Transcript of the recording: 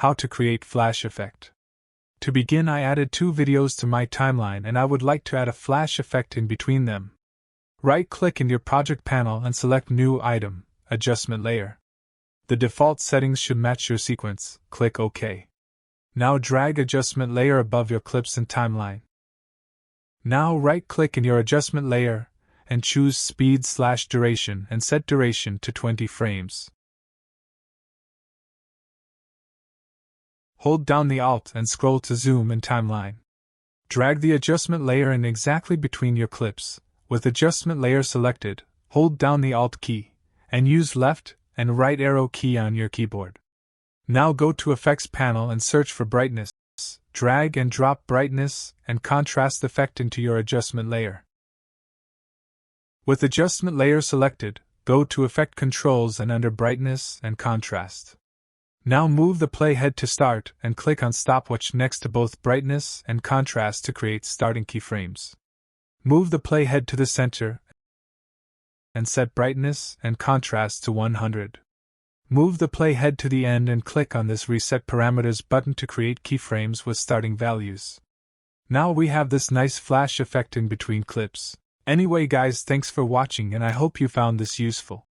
How to create flash effect. To begin, I added 2 videos to my timeline and I would like to add a flash effect in between them. Right-click in your project panel and select New Item, Adjustment Layer. The default settings should match your sequence. Click OK. Now drag adjustment layer above your clips and timeline. Now right-click in your adjustment layer and choose Speed/Duration and set duration to 20 frames. Hold down the Alt and scroll to Zoom and Timeline. Drag the adjustment layer in exactly between your clips. With adjustment layer selected, hold down the Alt key, and use left and right arrow key on your keyboard. Now go to Effects panel and search for Brightness. Drag and drop Brightness and Contrast effect into your adjustment layer. With adjustment layer selected, go to Effect Controls and under Brightness and Contrast. Now move the playhead to start and click on Stopwatch next to both Brightness and Contrast to create starting keyframes. Move the playhead to the center and set Brightness and Contrast to 100. Move the playhead to the end and click on this Reset Parameters button to create keyframes with starting values. Now we have this nice flash effect in between clips. Anyway guys, thanks for watching and I hope you found this useful.